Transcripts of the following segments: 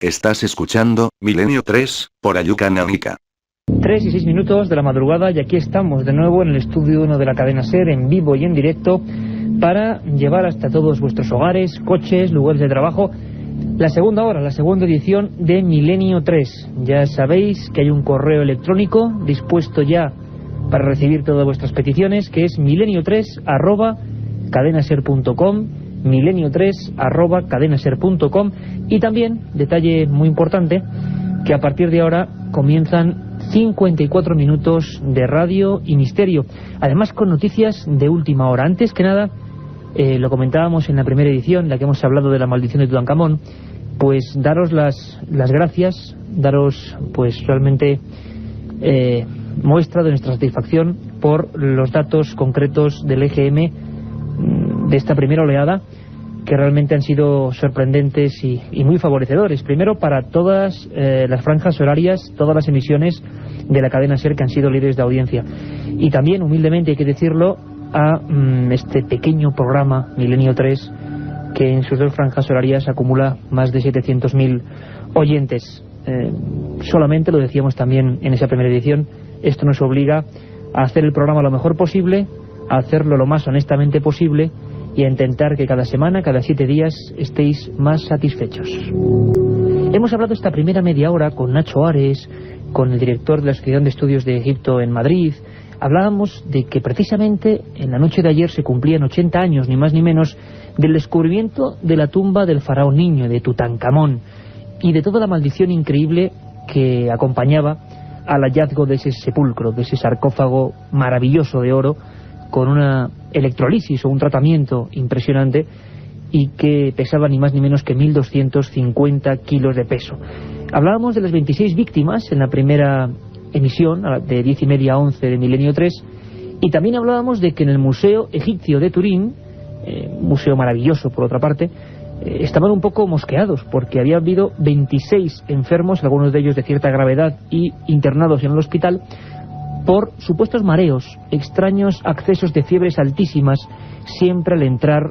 Estás escuchando Milenio 3, por Ayuca Náutica. 3 y 6 minutos de la madrugada y aquí estamos de nuevo en el estudio 1 de la cadena SER, en vivo y en directo, para llevar hasta todos vuestros hogares, coches, lugares de trabajo, la segunda hora, la segunda edición de Milenio 3. Ya sabéis que hay un correo electrónico dispuesto ya para recibir todas vuestras peticiones, que es milenio3@cadenaser.com, milenio3@cadenaser.com. Y también, detalle muy importante, que a partir de ahora comienzan 54 minutos de radio y misterio, además con noticias de última hora. Antes que nada, lo comentábamos en la primera edición, la que hemos hablado de la maldición de Tutankamón, pues daros las gracias, daros pues realmente muestra de nuestra satisfacción por los datos concretos del EGM de esta primera oleada, que realmente han sido sorprendentes y muy favorecedores. Primero, para todas las franjas horarias, todas las emisiones de la cadena SER que han sido líderes de audiencia. Y también, humildemente hay que decirlo, a este pequeño programa Milenio 3, que en sus dos franjas horarias acumula más de 700.000 oyentes. Solamente, lo decíamos también en esa primera edición, esto nos obliga a hacer el programa lo mejor posible, a hacerlo lo más honestamente posible y a intentar que cada semana, cada 7 días, estéis más satisfechos. Hemos hablado esta primera media hora con Nacho Ares, con el director de la Asociación de Estudios de Egipto en Madrid. Hablábamos de que precisamente en la noche de ayer se cumplían 80 años, ni más ni menos, del descubrimiento de la tumba del faraón niño, de Tutankamón, y de toda la maldición increíble que acompañaba al hallazgo de ese sepulcro, de ese sarcófago maravilloso de oro, con una electrolisis o un tratamiento impresionante, y que pesaba ni más ni menos que 1.250 kilos de peso. Hablábamos de las 26 víctimas en la primera emisión, de 10:30 a 11 de Milenio 3, y también hablábamos de que en el Museo Egipcio de Turín, museo maravilloso por otra parte, estaban un poco mosqueados, porque había habido 26 enfermos, algunos de ellos de cierta gravedad y internados en el hospital, por supuestos mareos, extraños accesos de fiebres altísimas, siempre al entrar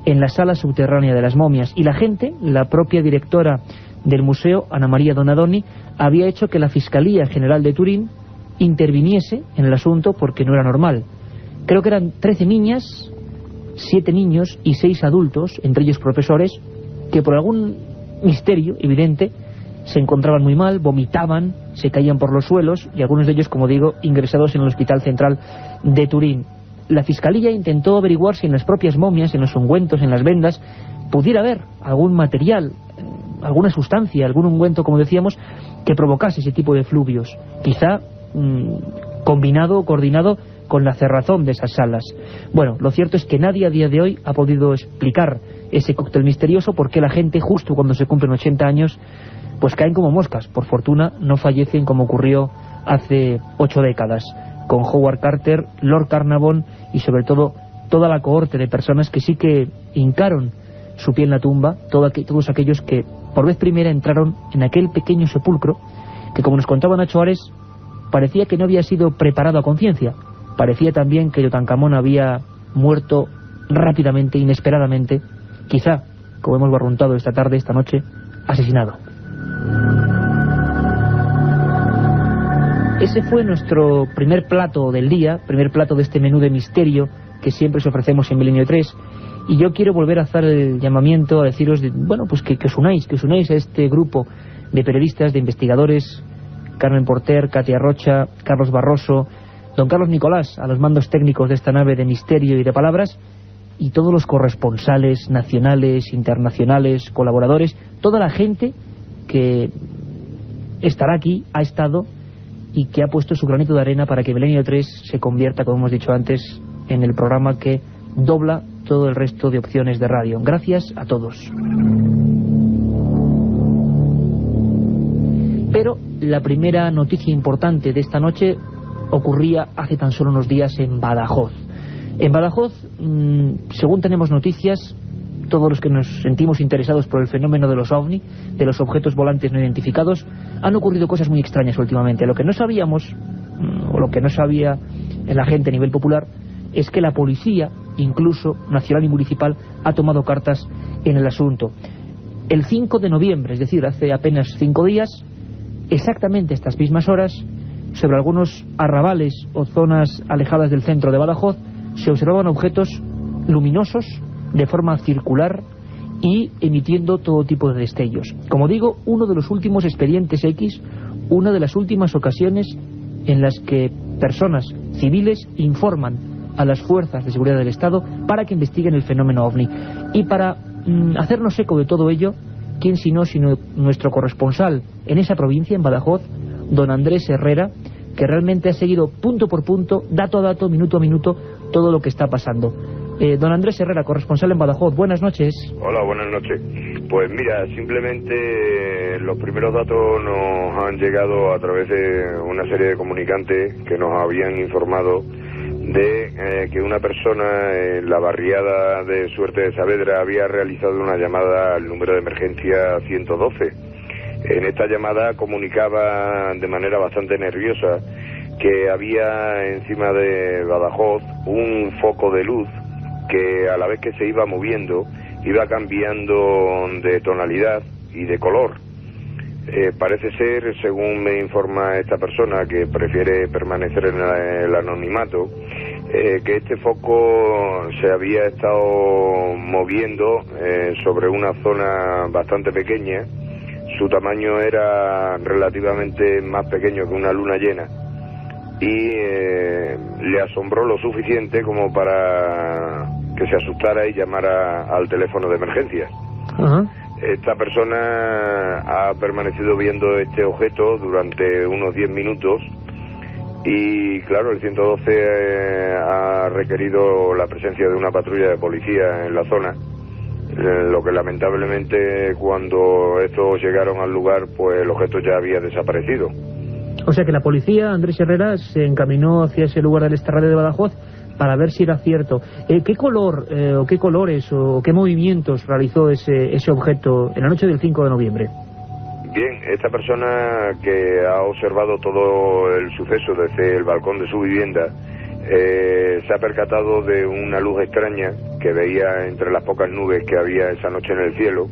en la sala subterránea de las momias. Y la gente, la propia directora del museo, Ana María Donadoni, había hecho que la Fiscalía General de Turín interviniese en el asunto porque no era normal. Creo que eran 13 niñas, 7 niños y 6 adultos, entre ellos profesores, que por algún misterio evidente se encontraban muy mal, vomitaban, se caían por los suelos, y algunos de ellos, como digo, ingresados en el Hospital Central de Turín. La Fiscalía intentó averiguar si en las propias momias, en los ungüentos, en las vendas, pudiera haber algún material, alguna sustancia, algún ungüento, como decíamos, que provocase ese tipo de fluvios, quizá combinado o coordinado con la cerrazón de esas salas. Bueno, lo cierto es que nadie a día de hoy ha podido explicar ese cóctel misterioso, porque la gente, justo cuando se cumplen 80 años, pues caen como moscas. Por fortuna no fallecen como ocurrió hace 8 décadas, con Howard Carter, Lord Carnarvon y sobre todo toda la cohorte de personas que sí que hincaron su pie en la tumba, todos aquellos que por vez primera entraron en aquel pequeño sepulcro que, como nos contaba Nacho Ares, parecía que no había sido preparado a conciencia. Parecía también que Tutankamón había muerto rápidamente, inesperadamente, quizá, como hemos barruntado esta tarde, esta noche, asesinado. Ese fue nuestro primer plato del día, primer plato de este menú de misterio que siempre os ofrecemos en Milenio 3, y yo quiero volver a hacer el llamamiento a deciros, bueno, pues que os unáis a este grupo de periodistas, de investigadores, Carmen Porter, Katia Rocha, Carlos Barroso, don Carlos Nicolás, a los mandos técnicos de esta nave de misterio y de palabras, y todos los corresponsales nacionales, internacionales, colaboradores, toda la gente que estará aquí, ha estado y que ha puesto su granito de arena para que Milenio 3 se convierta, como hemos dicho antes, en el programa que dobla todo el resto de opciones de radio. Gracias a todos. Pero la primera noticia importante de esta noche ocurría hace tan solo unos días en Badajoz. En Badajoz, según tenemos noticias, todos los que nos sentimos interesados por el fenómeno de los OVNI, de los objetos volantes no identificados, han ocurrido cosas muy extrañas últimamente. Lo que no sabíamos, o lo que no sabía la gente a nivel popular, es que la policía, incluso nacional y municipal, ha tomado cartas en el asunto. El 5 de noviembre, es decir, hace apenas 5 días, exactamente estas mismas horas, sobre algunos arrabales o zonas alejadas del centro de Badajoz, se observaban objetos luminosos de forma circular y emitiendo todo tipo de destellos. Como digo, uno de los últimos expedientes X, una de las últimas ocasiones en las que personas civiles informan a las fuerzas de seguridad del Estado para que investiguen el fenómeno OVNI. Y para hacernos eco de todo ello, ¿quién sino nuestro corresponsal en esa provincia, en Badajoz, don Andrés Herrera, que realmente ha seguido punto por punto, dato a dato, minuto a minuto, todo lo que está pasando? Don Andrés Herrera, corresponsal en Badajoz, buenas noches. Hola, buenas noches. Pues mira, simplemente los primeros datos nos han llegado a través de una serie de comunicantes que nos habían informado de que una persona en la barriada de Suerte de Saavedra había realizado una llamada al número de emergencia 112. En esta llamada comunicaba de manera bastante nerviosa que había encima de Badajoz un foco de luz que a la vez que se iba moviendo iba cambiando de tonalidad y de color. Parece ser, según me informa esta persona que prefiere permanecer en el anonimato, que este foco se había estado moviendo sobre una zona bastante pequeña. Su tamaño era relativamente más pequeño que una luna llena y le asombró lo suficiente como para que se asustara y llamara al teléfono de emergencias. Esta persona ha permanecido viendo este objeto durante unos 10 minutos y claro, el 112 ha requerido la presencia de una patrulla de policía en la zona, lo que lamentablemente cuando estos llegaron al lugar pues el objeto ya había desaparecido. O sea que la policía, Andrés Herrera, se encaminó hacia ese lugar del Estarrade de Badajoz para ver si era cierto. ¿Qué color, o qué colores, o qué movimientos realizó ese objeto en la noche del 5 de noviembre? Bien, esta persona que ha observado todo el suceso desde el balcón de su vivienda se ha percatado de una luz extraña que veía entre las pocas nubes que había esa noche en el cielo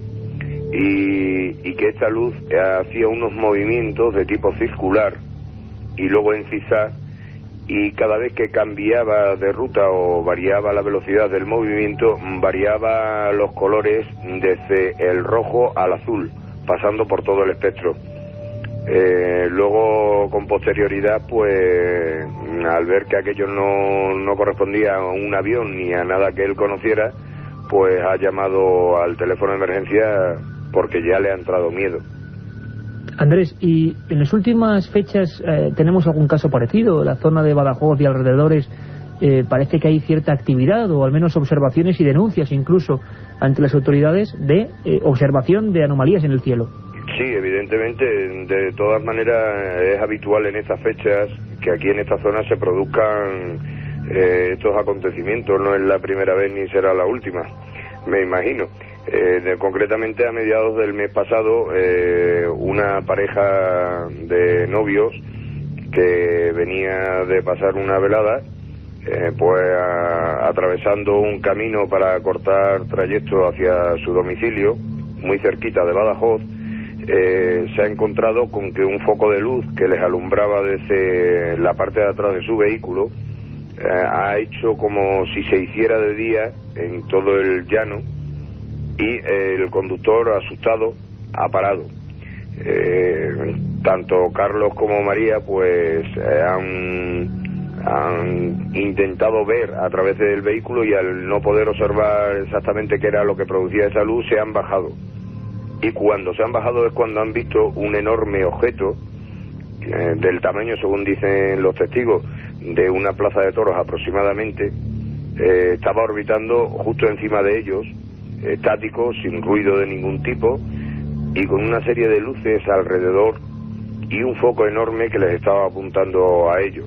y que esta luz hacía unos movimientos de tipo circular y luego en zigzag, y cada vez que cambiaba de ruta o variaba la velocidad del movimiento, variaba los colores desde el rojo al azul, pasando por todo el espectro. Luego, con posterioridad, pues al ver que aquello no correspondía a un avión ni a nada que él conociera, pues ha llamado al teléfono de emergencia porque ya le ha entrado miedo. Andrés, ¿y en las últimas fechas tenemos algún caso parecido? La zona de Badajoz y alrededores parece que hay cierta actividad, o al menos observaciones y denuncias incluso ante las autoridades de observación de anomalías en el cielo. Sí, evidentemente, de todas maneras es habitual en estas fechas que aquí en esta zona se produzcan estos acontecimientos. No es la primera vez ni será la última, me imagino. Concretamente a mediados del mes pasado una pareja de novios que venía de pasar una velada pues atravesando un camino para cortar trayecto hacia su domicilio muy cerquita de Badajoz, se ha encontrado con que un foco de luz que les alumbraba desde la parte de atrás de su vehículo ha hecho como si se hiciera de día en todo el llano, y el conductor, asustado, ha parado. Tanto Carlos como María pues han intentado ver a través del vehículo, y al no poder observar exactamente qué era lo que producía esa luz, se han bajado. Y cuando se han bajado es cuando han visto un enorme objeto del tamaño, según dicen los testigos, de una plaza de toros aproximadamente. Estaba orbitando justo encima de ellos, estático, sin ruido de ningún tipo, y con una serie de luces alrededor y un foco enorme que les estaba apuntando a ellos.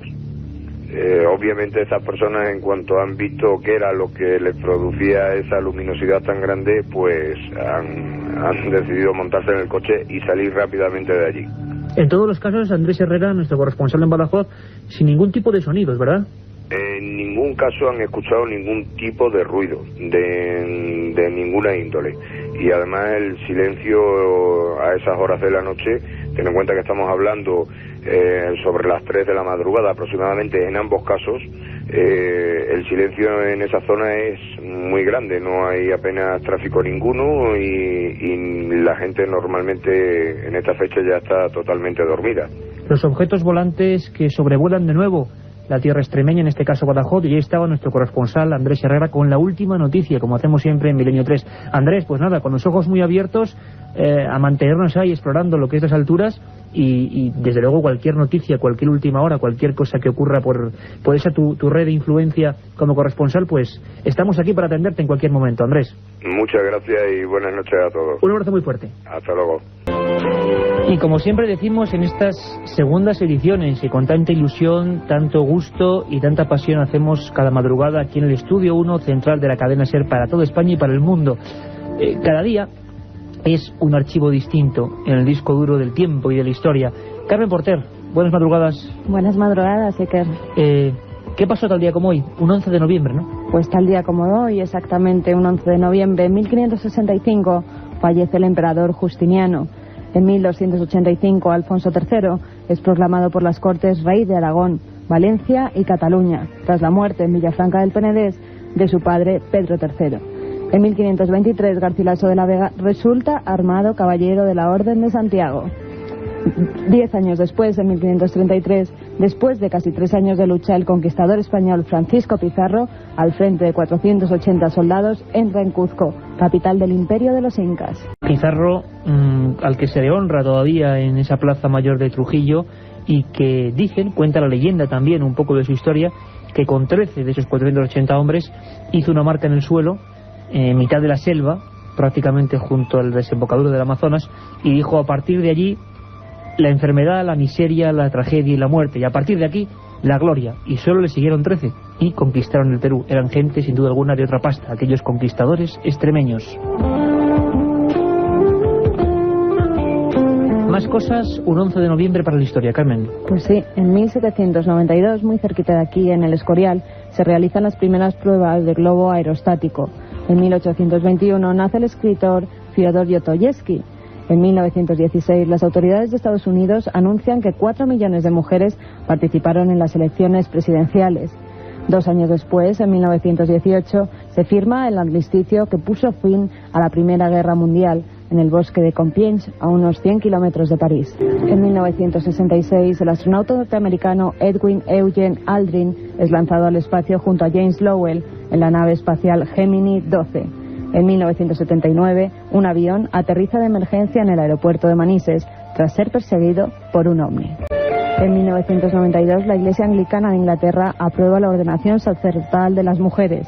Obviamente estas personas, en cuanto han visto qué era lo que les producía esa luminosidad tan grande, pues han decidido montarse en el coche y salir rápidamente de allí. En todos los casos, Andrés Herrera, nuestro corresponsal en Badajoz, sin ningún tipo de sonidos, ¿verdad? En ningún caso han escuchado ningún tipo de ruido, de ninguna índole. y además el silencio a esas horas de la noche, ten en cuenta que estamos hablando sobre las 3 de la madrugada aproximadamente en ambos casos, el silencio en esa zona es muy grande, no hay apenas tráfico ninguno y la gente normalmente en esta fecha ya está totalmente dormida. Los objetos volantes que sobrevuelan de nuevo la tierra extremeña, en este caso Badajoz, y ahí estaba nuestro corresponsal Andrés Herrera con la última noticia, como hacemos siempre en Milenio 3. Andrés, pues nada, con los ojos muy abiertos, a mantenernos ahí explorando lo que es las alturas y desde luego cualquier noticia, cualquier última hora, cualquier cosa que ocurra por esa tu red de influencia como corresponsal, pues estamos aquí para atenderte en cualquier momento, Andrés. Muchas gracias y buenas noches a todos. Un abrazo muy fuerte. Hasta luego. Y como siempre decimos en estas segundas ediciones, y con tanta ilusión, tanto gusto y tanta pasión hacemos cada madrugada aquí en el Estudio 1 central de la cadena SER para toda España y para el mundo. Cada día es un archivo distinto en el disco duro del tiempo y de la historia. Carmen Porter, buenas madrugadas. Buenas madrugadas, Iker. ¿Qué pasó tal día como hoy? Un 11 de noviembre, ¿no? Pues tal día como hoy, exactamente un 11 de noviembre, en 1565, fallece el emperador Justiniano. En 1285, Alfonso III es proclamado por las Cortes rey de Aragón, Valencia y Cataluña, tras la muerte en Villafranca del Penedés de su padre Pedro III. En 1523, Garcilaso de la Vega resulta armado caballero de la Orden de Santiago. 10 años después, en 1533, después de casi 3 años de lucha, el conquistador español Francisco Pizarro, al frente de 480 soldados, entra en Cuzco, capital del imperio de los incas. Pizarro, al que se le honra todavía en esa plaza mayor de Trujillo, y que dicen, cuenta la leyenda también un poco de su historia, que con 13 de esos 480 hombres hizo una marca en el suelo, en mitad de la selva, prácticamente junto al desembocaduro del Amazonas, y dijo: a partir de allí la enfermedad, la miseria, la tragedia y la muerte, y a partir de aquí la gloria. Y solo le siguieron 13 y conquistaron el Perú. Eran gente sin duda alguna de otra pasta, aquellos conquistadores extremeños. Más cosas, un 11 de noviembre para la historia, Carmen. Pues sí, en 1792, muy cerquita de aquí, en el Escorial, se realizan las primeras pruebas de globo aerostático. En 1821 nace el escritor Fyodor Dostoyevski. En 1916, las autoridades de Estados Unidos anuncian que 4 millones de mujeres participaron en las elecciones presidenciales. 2 años después, en 1918, se firma el armisticio que puso fin a la Primera Guerra Mundial en el bosque de Compiègne, a unos 100 kilómetros de París. En 1966, el astronauta norteamericano Edwin Eugene Aldrin es lanzado al espacio junto a James Lowell en la nave espacial Gemini 12. En 1979, un avión aterriza de emergencia en el aeropuerto de Manises tras ser perseguido por un ovni. En 1992, la Iglesia Anglicana de Inglaterra aprueba la ordenación sacerdotal de las mujeres.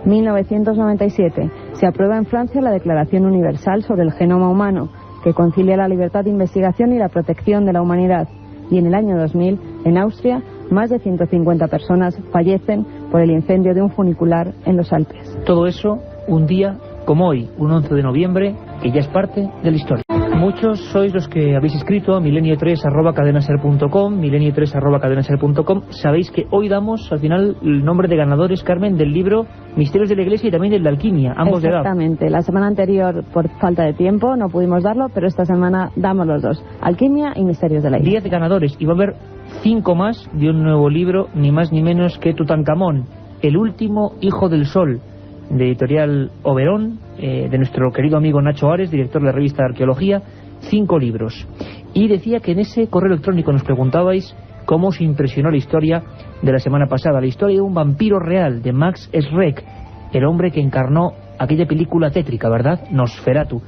1997, se aprueba en Francia la Declaración Universal sobre el Genoma Humano, que concilia la libertad de investigación y la protección de la humanidad. Y en el año 2000, en Austria, más de 150 personas fallecen por el incendio de un funicular en los Alpes. Todo eso un día como hoy, un 11 de noviembre, que ya es parte de la historia. Muchos sois los que habéis escrito a milenio3@cadenaser.com, milenio3@cadenaser.com. Sabéis que hoy damos al final el nombre de ganadores, Carmen, del libro Misterios de la Iglesia y también del de Alquimia, ambos de edad. Exactamente. La semana anterior, por falta de tiempo, no pudimos darlo, pero esta semana damos los dos, Alquimia y Misterios de la Iglesia. 10 ganadores, y va a haber 5 más de un nuevo libro, ni más ni menos que Tutankamón, el último hijo del sol, de editorial Oberón, de nuestro querido amigo Nacho Ares, director de la revista de Arqueología. 5 libros. Y decía que en ese correo electrónico nos preguntabais cómo os impresionó la historia de la semana pasada, la historia de un vampiro real, de Max Schreck, el hombre que encarnó aquella película tétrica, ¿verdad? Nosferatu.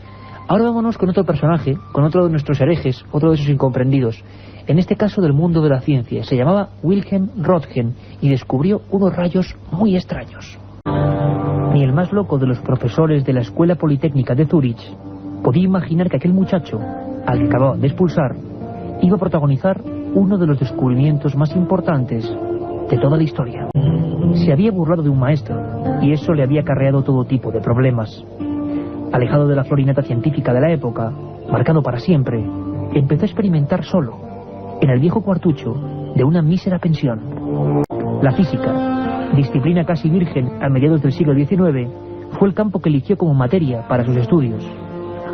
Ahora vámonos con otro personaje, con otro de nuestros herejes, otro de esos incomprendidos, en este caso del mundo de la ciencia. Se llamaba Wilhelm Röntgen y descubrió unos rayos muy extraños. Ni el más loco de los profesores de la Escuela Politécnica de Zúrich podía imaginar que aquel muchacho, al que acababa de expulsar, iba a protagonizar uno de los descubrimientos más importantes de toda la historia. Se había burlado de un maestro, y eso le había acarreado todo tipo de problemas. Alejado de la florinata científica de la época, marcado para siempre, empezó a experimentar solo, en el viejo cuartucho de una mísera pensión. La física, disciplina casi virgen a mediados del siglo XIX, fue el campo que eligió como materia para sus estudios.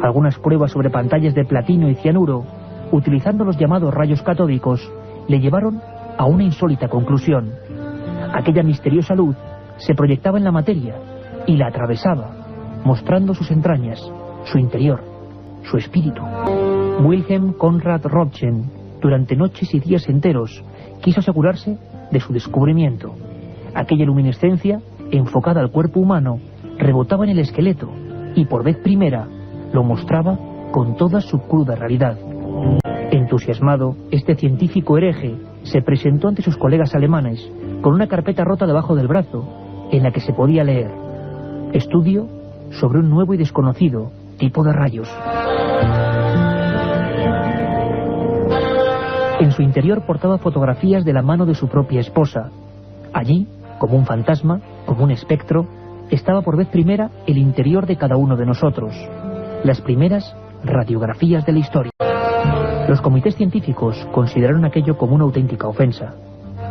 Algunas pruebas sobre pantallas de platino y cianuro, utilizando los llamados rayos catódicos, le llevaron a una insólita conclusión. Aquella misteriosa luz se proyectaba en la materia y la atravesaba, mostrando sus entrañas, su interior, su espíritu. Wilhelm Conrad Röntgen, durante noches y días enteros, quiso asegurarse de su descubrimiento. Aquella luminescencia, enfocada al cuerpo humano, rebotaba en el esqueleto y por vez primera lo mostraba con toda su cruda realidad. Entusiasmado, este científico hereje se presentó ante sus colegas alemanes con una carpeta rota debajo del brazo en la que se podía leer: estudio sobre un nuevo y desconocido tipo de rayos. En su interior portaba fotografías de la mano de su propia esposa. Allí, como un fantasma, como un espectro, estaba por vez primera el interior de cada uno de nosotros, las primeras radiografías de la historia. Los comités científicos consideraron aquello como una auténtica ofensa.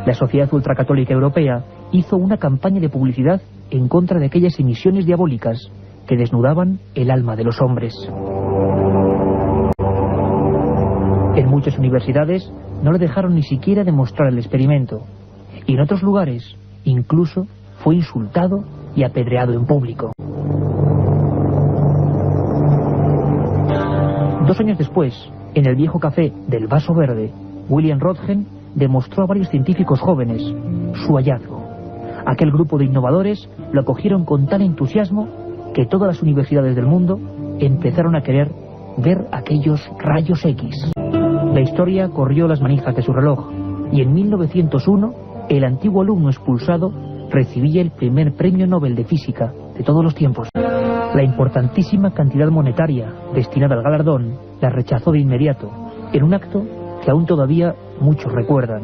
La Sociedad Ultracatólica Europea hizo una campaña de publicidad en contra de aquellas emisiones diabólicas que desnudaban el alma de los hombres. En muchas universidades no le dejaron ni siquiera demostrar el experimento, y en otros lugares incluso fue insultado y apedreado en público. 2 años después, en el viejo café del Vaso Verde, William Röntgen demostró a varios científicos jóvenes su hallazgo. Aquel grupo de innovadores lo acogieron con tal entusiasmo que todas las universidades del mundo empezaron a querer ver aquellos rayos X. La historia corrió las manijas de su reloj, y en 1901 el antiguo alumno expulsado recibía el primer premio Nobel de Física de todos los tiempos. La importantísima cantidad monetaria destinada al galardón la rechazó de inmediato, en un acto que aún todavía muchos recuerdan.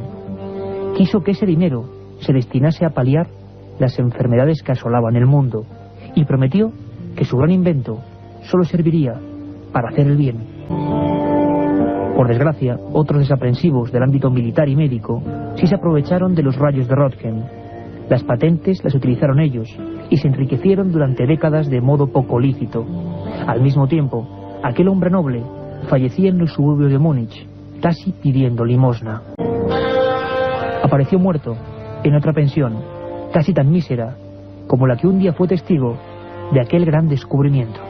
Quiso que ese dinero se destinase a paliar las enfermedades que asolaban el mundo, y prometió que su gran invento solo serviría para hacer el bien. Por desgracia, otros desaprensivos del ámbito militar y médico sí se aprovecharon de los rayos de Röntgen. Las patentes las utilizaron ellos y se enriquecieron durante décadas de modo poco lícito. Al mismo tiempo, aquel hombre noble fallecía en los suburbios de Múnich, casi pidiendo limosna. Apareció muerto en otra pensión, casi tan mísera como la que un día fue testigo de aquel gran descubrimiento.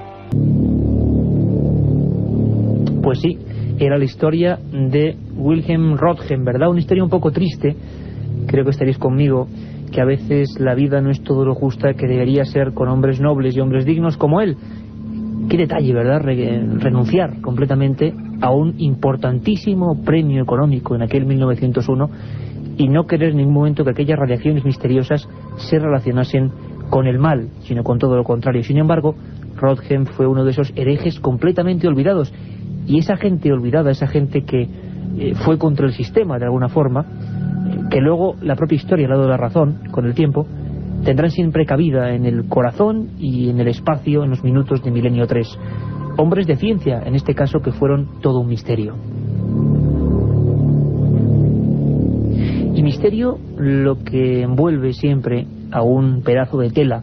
Pues sí, era la historia de Wilhelm Röntgen, ¿verdad? Una historia un poco triste, creo que estaréis conmigo, que a veces la vida no es todo lo justa que debería ser con hombres nobles y hombres dignos como él. Qué detalle, ¿verdad? Renunciar completamente a un importantísimo premio económico en aquel 1901 y no querer en ningún momento que aquellas radiaciones misteriosas se relacionasen con el mal, sino con todo lo contrario. Sin embargo, Röntgen fue uno de esos herejes completamente olvidados, y esa gente olvidada, esa gente que fue contra el sistema de alguna forma, que luego la propia historia le ha dado la razón con el tiempo, tendrán siempre cabida en el corazón y en el espacio en los minutos de Milenio 3. Hombres de ciencia, en este caso, que fueron todo un misterio. Y misterio lo que envuelve siempre a un pedazo de tela,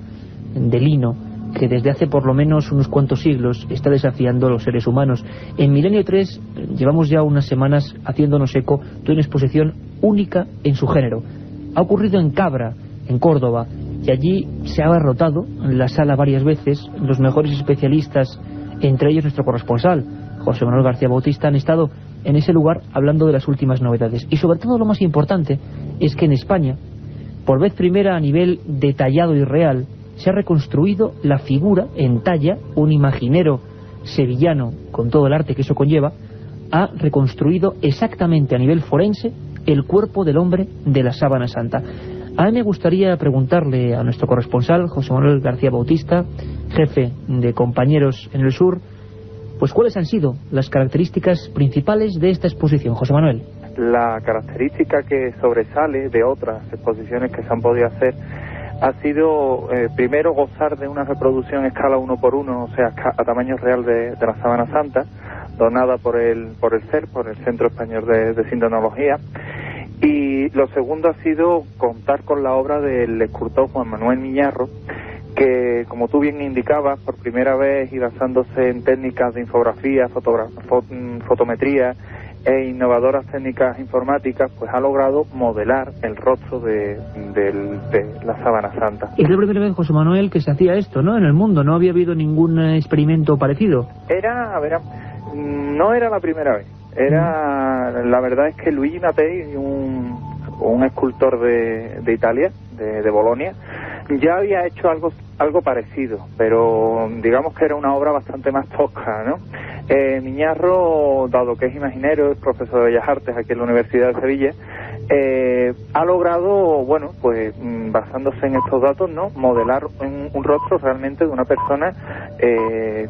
de lino, que desde hace por lo menos unos cuantos siglos está desafiando a los seres humanos. En Milenio 3 llevamos ya unas semanas haciéndonos eco de una exposición única en su género. Ha ocurrido en Cabra, en Córdoba, y allí se ha abarrotado en la sala varias veces. Los mejores especialistas, entre ellos nuestro corresponsal, José Manuel García Bautista, han estado en ese lugar hablando de las últimas novedades. Y sobre todo lo más importante es que en España, por vez primera a nivel detallado y real, se ha reconstruido la figura en talla. Un imaginero sevillano, con todo el arte que eso conlleva, ha reconstruido exactamente a nivel forense el cuerpo del hombre de la Sábana Santa. A mí me gustaría preguntarle a nuestro corresponsal, José Manuel García Bautista, jefe de Compañeros en el Sur, pues cuáles han sido las características principales de esta exposición. José Manuel. La característica que sobresale de otras exposiciones que se han podido hacer ha sido, primero, gozar de una reproducción escala 1:1, o sea, a tamaño real de la Sábana Santa, donada por el CER, por el Centro Español de Sindonología. Y lo segundo ha sido contar con la obra del escultor Juan Manuel Miñarro, que, como tú bien indicabas, por primera vez y basándose en técnicas de infografía, fotometría e innovadoras técnicas informáticas, pues ha logrado modelar el rostro de la sábana santa. Es la primera vez, José Manuel, que se hacía esto, ¿no?, en el mundo. ¿No había habido ningún experimento parecido? No era la primera vez. La verdad es que Luigi Mattei, un escultor de Italia, de Bolonia, ya había hecho algo parecido, pero digamos que era una obra bastante más tosca, ¿no? Miñarro, dado que es imaginero, es profesor de Bellas Artes aquí en la Universidad de Sevilla, ha logrado, bueno, pues basándose en estos datos, ¿no?, modelar un rostro realmente de una persona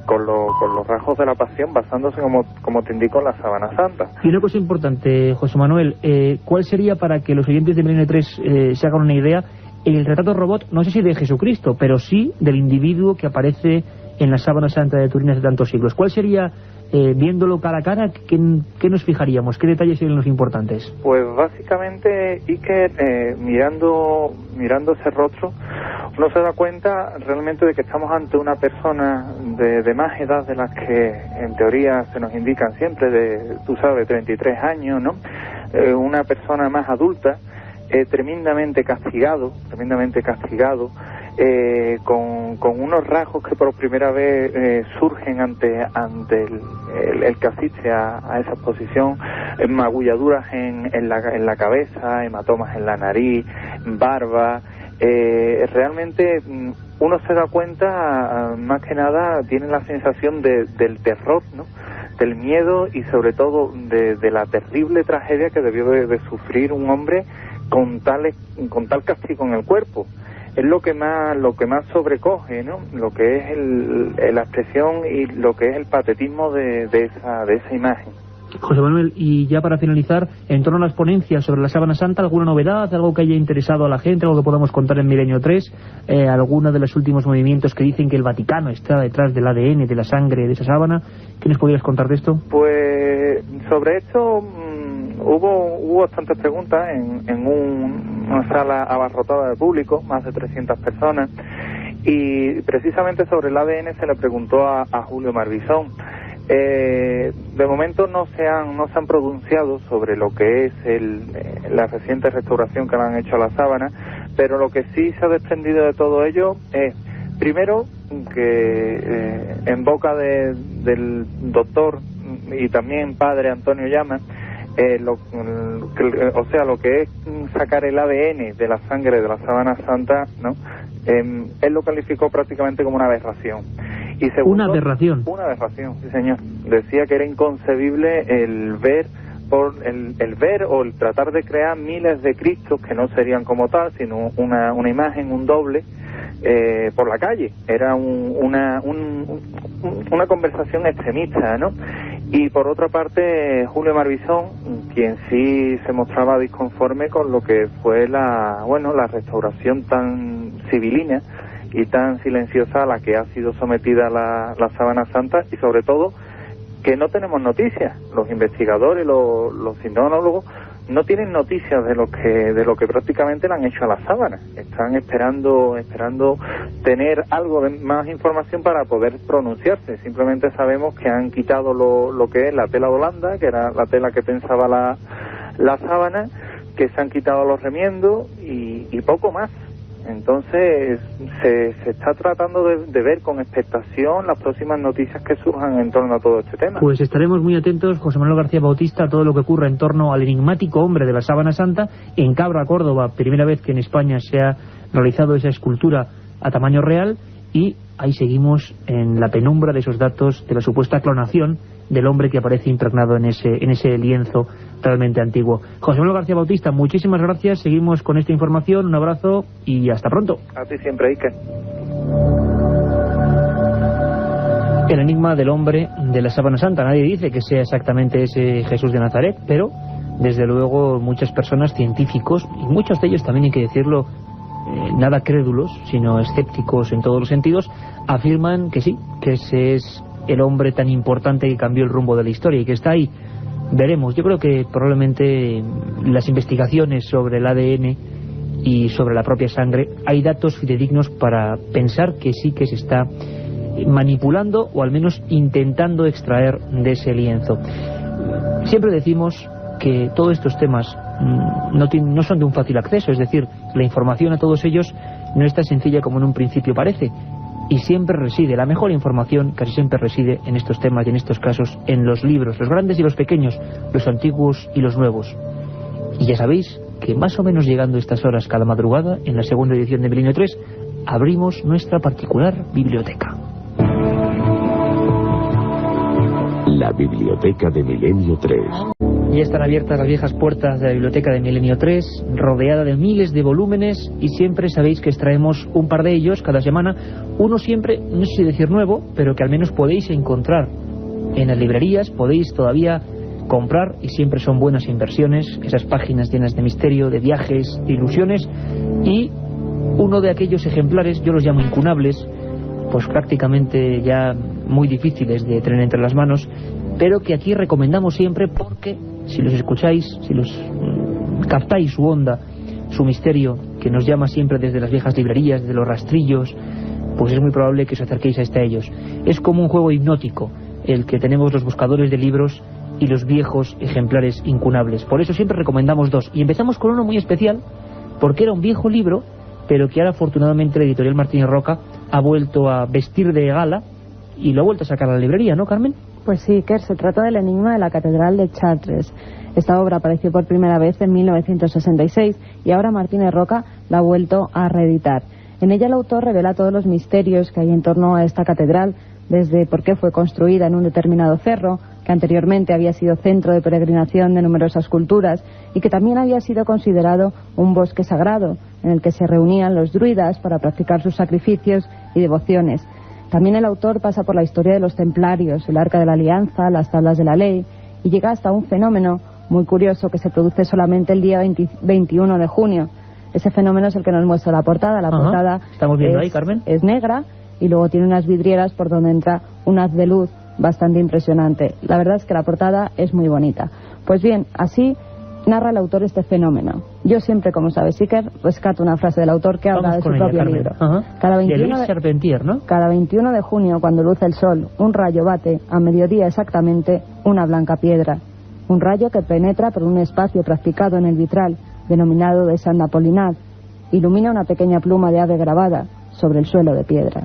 con los rasgos de la pasión, basándose, como te indico, en la sábana santa. Y una cosa importante, José Manuel, ¿cuál sería, para que los oyentes de Milenio 3 se hagan una idea, el retrato robot, no sé si de Jesucristo, pero sí del individuo que aparece en la sábana santa de Turín hace tantos siglos? ¿Cuál sería, viéndolo cara a cara, qué nos fijaríamos? ¿Qué detalles serían los importantes? Pues básicamente, Iker, mirando ese rostro, uno se da cuenta realmente de que estamos ante una persona de más edad de las que en teoría se nos indican siempre, tú sabes, 33 años, ¿no? Una persona más adulta, tremendamente castigado, con unos rasgos que por primera vez surgen ante el que asiste a esa exposición, magulladuras en la cabeza, hematomas en la nariz, barba. Realmente uno se da cuenta, más que nada, tiene la sensación del terror, ¿no?, del miedo y sobre todo de la terrible tragedia que debió de sufrir un hombre con tal castigo en el cuerpo. Es lo que más sobrecoge, ¿no?, lo que es la expresión y lo que es el patetismo de esa imagen. José Manuel, y ya para finalizar, en torno a las ponencias sobre la sábana santa, ¿alguna novedad, algo que haya interesado a la gente, algo que podamos contar en Milenio 3? ¿Alguno de los últimos movimientos que dicen que el Vaticano está detrás del ADN, de la sangre de esa sábana? ¿Qué nos podrías contar de esto? Pues sobre esto hubo bastantes preguntas en una sala abarrotada de público, más de 300 personas, y precisamente sobre el ADN se le preguntó a Julio Marbizón. De momento no se han pronunciado sobre lo que es la reciente restauración que le han hecho a la sábana, pero lo que sí se ha desprendido de todo ello es, primero, que en boca del doctor y también padre Antonio Llama, lo que es sacar el ADN de la sangre de la sábana santa, ¿no?, él lo calificó prácticamente como una aberración. Y segundo, ¿una aberración? Una aberración, sí señor. Decía que era inconcebible el ver o el tratar de crear miles de Cristos que no serían como tal, sino una imagen, un doble, por la calle. Era una conversación extremista, ¿no? Y por otra parte, Julio Marbizón, quien sí se mostraba disconforme con lo que fue la restauración tan civilina y tan silenciosa a la que ha sido sometida la sábana santa, y sobre todo que no tenemos noticias. Los investigadores, los sinonólogos no tienen noticias de lo que prácticamente le han hecho a la sábana. Están esperando tener algo de más información para poder pronunciarse. Simplemente sabemos que han quitado lo que es la tela de Holanda, que era la tela que tensaba la sábana, que se han quitado los remiendos y poco más. Entonces se está tratando de ver con expectación las próximas noticias que surjan en torno a todo este tema. Pues estaremos muy atentos, José Manuel García Bautista, a todo lo que ocurra en torno al enigmático hombre de la sábana santa en Cabra, Córdoba, primera vez que en España se ha realizado esa escultura a tamaño real, y ahí seguimos en la penumbra de esos datos de la supuesta clonación del hombre que aparece impregnado en ese lienzo realmente antiguo. José Manuel García Bautista, muchísimas gracias, seguimos con esta información, un abrazo y hasta pronto. A ti siempre, Iker. El enigma del hombre de la sábana santa. Nadie dice que sea exactamente ese Jesús de Nazaret, pero desde luego muchas personas, científicos, y muchos de ellos también hay que decirlo, nada crédulos, sino escépticos en todos los sentidos, afirman que sí, que ese es el hombre tan importante que cambió el rumbo de la historia y que está ahí. Veremos. Yo creo que probablemente las investigaciones sobre el ADN y sobre la propia sangre, hay datos fidedignos para pensar que sí que se está manipulando o al menos intentando extraer de ese lienzo. Siempre decimos que todos estos temas no son de un fácil acceso, es decir, la información a todos ellos no es tan sencilla como en un principio parece, y siempre reside, la mejor información casi siempre reside en estos temas y en estos casos en los libros, los grandes y los pequeños, los antiguos y los nuevos. Y ya sabéis que más o menos llegando a estas horas cada madrugada, en la segunda edición de Milenio 3, abrimos nuestra particular biblioteca. La biblioteca de Milenio 3. Ya están abiertas las viejas puertas de la biblioteca de Milenio 3, rodeada de miles de volúmenes, y siempre sabéis que extraemos un par de ellos cada semana, uno siempre, no sé si decir nuevo, pero que al menos podéis encontrar en las librerías, podéis todavía comprar, y siempre son buenas inversiones, esas páginas llenas de misterio, de viajes, de ilusiones, y uno de aquellos ejemplares, yo los llamo incunables, pues prácticamente ya muy difíciles de tener entre las manos, pero que aquí recomendamos siempre porque si los escucháis, si los captáis su onda, su misterio, que nos llama siempre desde las viejas librerías, desde los rastrillos, pues es muy probable que os acerquéis hasta ellos. Es como un juego hipnótico el que tenemos los buscadores de libros y los viejos ejemplares incunables. Por eso siempre recomendamos dos. Y empezamos con uno muy especial, porque era un viejo libro, pero que ahora afortunadamente la editorial Martínez Roca ha vuelto a vestir de gala y lo ha vuelto a sacar a la librería, ¿no, Carmen? Pues sí, Iker, se trata del Enigma de la Catedral de Chartres. Esta obra apareció por primera vez en 1966 y ahora Martínez Roca la ha vuelto a reeditar. En ella el autor revela todos los misterios que hay en torno a esta catedral, desde por qué fue construida en un determinado cerro, que anteriormente había sido centro de peregrinación de numerosas culturas y que también había sido considerado un bosque sagrado en el que se reunían los druidas para practicar sus sacrificios y devociones. También el autor pasa por la historia de los templarios, el Arca de la Alianza, las tablas de la ley, y llega hasta un fenómeno muy curioso que se produce solamente el día 21 de junio. Ese fenómeno es el que nos muestra la portada. La portada ¿estamos viendo ahí, Carmen? Es negra y luego tiene unas vidrieras por donde entra un haz de luz bastante impresionante. La verdad es que la portada es muy bonita. Pues bien, así narra el autor este fenómeno. Yo siempre, como sabes, Iker, rescato una frase del autor que habla de su propio libro. Cada 21 de junio, cuando luce el sol, un rayo bate, a mediodía exactamente, una blanca piedra. Un rayo que penetra por un espacio practicado en el vitral, denominado de San Apolinar, ilumina una pequeña pluma de ave grabada sobre el suelo de piedra.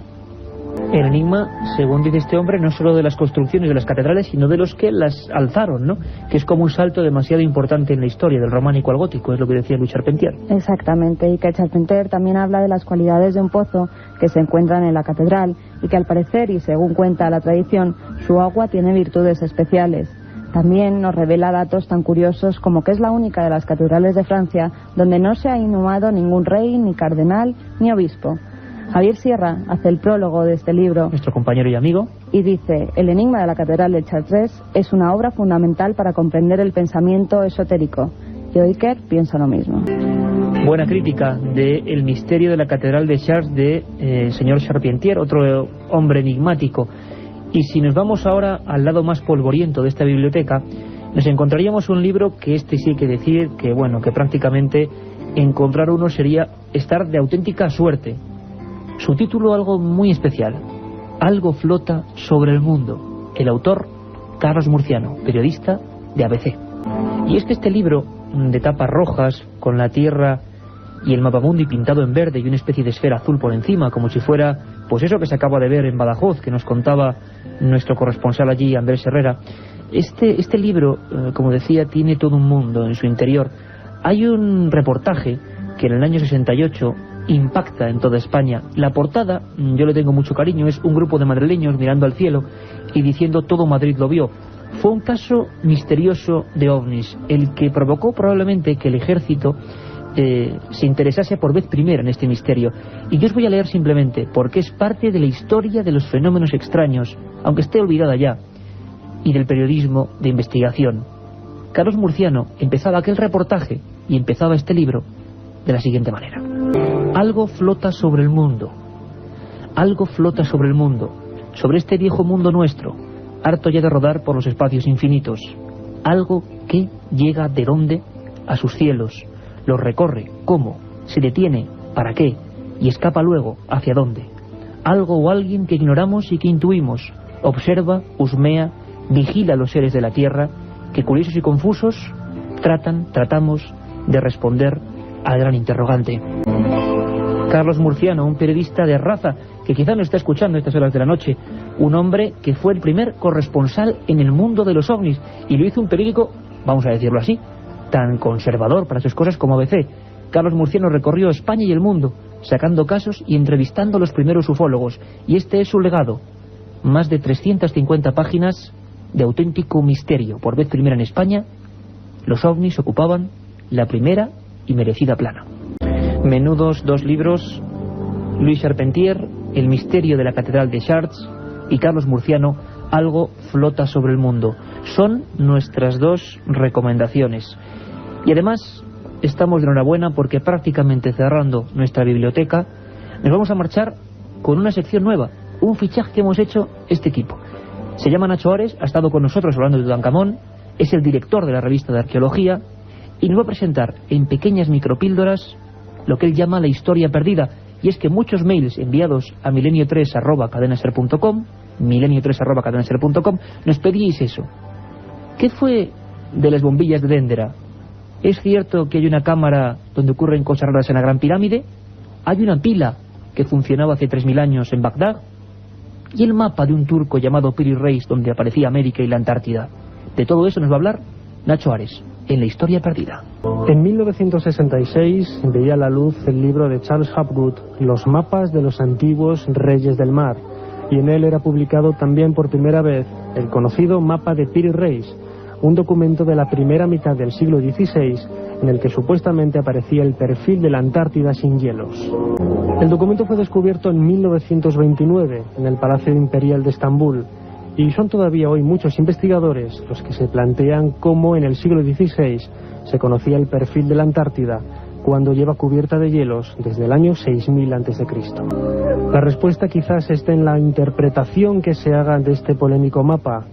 El enigma, según dice este hombre, no solo de las construcciones de las catedrales, sino de los que las alzaron, ¿no? Que es como un salto demasiado importante en la historia, del románico al gótico, es lo que decía Luis Charpentier. Exactamente, y que Charpentier también habla de las cualidades de un pozo que se encuentran en la catedral, y que al parecer, y según cuenta la tradición, su agua tiene virtudes especiales. También nos revela datos tan curiosos como que es la única de las catedrales de Francia donde no se ha inhumado ningún rey, ni cardenal, ni obispo. Javier Sierra hace el prólogo de este libro, nuestro compañero y amigo, y dice: el enigma de la Catedral de Chartres es una obra fundamental para comprender el pensamiento esotérico. Y Iker piensa lo mismo. Buena crítica de El misterio de la Catedral de Chartres de señor Charpentier, otro hombre enigmático. Y si nos vamos ahora al lado más polvoriento de esta biblioteca, nos encontraríamos un libro que este sí hay que decir que, bueno, que prácticamente encontrar uno sería estar de auténtica suerte. Su título algo muy especial: Algo flota sobre el mundo. El autor, Carlos Murciano, periodista de ABC. Y es que este libro, de tapas rojas, con la tierra y el mapamundi pintado en verde y una especie de esfera azul por encima, como si fuera, pues eso que se acaba de ver en Badajoz, que nos contaba nuestro corresponsal allí, Andrés Herrera. Este libro, como decía, tiene todo un mundo en su interior. Hay un reportaje que en el año 68 impacta en toda España. La portada, yo le tengo mucho cariño, es un grupo de madrileños mirando al cielo y diciendo todo Madrid lo vio. Fue un caso misterioso de ovnis, el que provocó probablemente que el ejército se interesase por vez primera en este misterio. Y yo os voy a leer simplemente porque es parte de la historia de los fenómenos extraños, aunque esté olvidada ya, y del periodismo de investigación. Carlos Murciano empezaba aquel reportaje y empezaba este libro de la siguiente manera: algo flota sobre el mundo, algo flota sobre el mundo, sobre este viejo mundo nuestro, harto ya de rodar por los espacios infinitos. Algo que llega de dónde a sus cielos, los recorre, ¿cómo? se detiene, ¿para qué? Y escapa luego, ¿hacia dónde? Algo o alguien que ignoramos y que intuimos. Observa, husmea, vigila a los seres de la Tierra, que curiosos y confusos tratamos de responder al gran interrogante. Carlos Murciano, un periodista de raza, que quizá nos está escuchando a estas horas de la noche, un hombre que fue el primer corresponsal en el mundo de los ovnis, y lo hizo un periódico, vamos a decirlo así, tan conservador para sus cosas como ABC. Carlos Murciano recorrió España y el mundo, sacando casos y entrevistando a los primeros ufólogos, y este es su legado. Más de 350 páginas de auténtico misterio. Por vez primera en España, los ovnis ocupaban la primera y merecida plana. Menudos 2 libros, Luis Charpentier, El misterio de la Catedral de Chartres, y Carlos Murciano, Algo flota sobre el mundo. Son nuestras 2 recomendaciones. Y además estamos de enhorabuena porque prácticamente cerrando nuestra biblioteca nos vamos a marchar con una sección nueva, un fichaje que hemos hecho este equipo. Se llama Nacho Ares, ha estado con nosotros hablando de Tutankamón, es el director de la revista de arqueología y nos va a presentar en pequeñas micropíldoras lo que él llama la historia perdida. Y es que muchos mails enviados a milenio3@cadenaser.com, milenio3@cadenaser.com, nos pedíais eso. ¿Qué fue de las bombillas de Déndera? ¿Es cierto que hay una cámara donde ocurren cosas raras en la Gran Pirámide? ¿Hay una pila que funcionaba hace 3000 años en Bagdad? ¿Y el mapa de un turco llamado Piri Reis donde aparecía América y la Antártida? De todo eso nos va a hablar Nacho Ares, en La historia perdida. En 1966 veía la luz el libro de Charles Hapgood, Los mapas de los antiguos reyes del mar, y en él era publicado también por primera vez el conocido mapa de Piri Reis, un documento de la primera mitad del siglo XVI en el que supuestamente aparecía el perfil de la Antártida sin hielos. El documento fue descubierto en 1929 en el Palacio Imperial de Estambul, y son todavía hoy muchos investigadores los que se plantean cómo en el siglo XVI se conocía el perfil de la Antártida cuando lleva cubierta de hielos desde el año 6000 a.C. La respuesta quizás esté en la interpretación que se haga de este polémico mapa,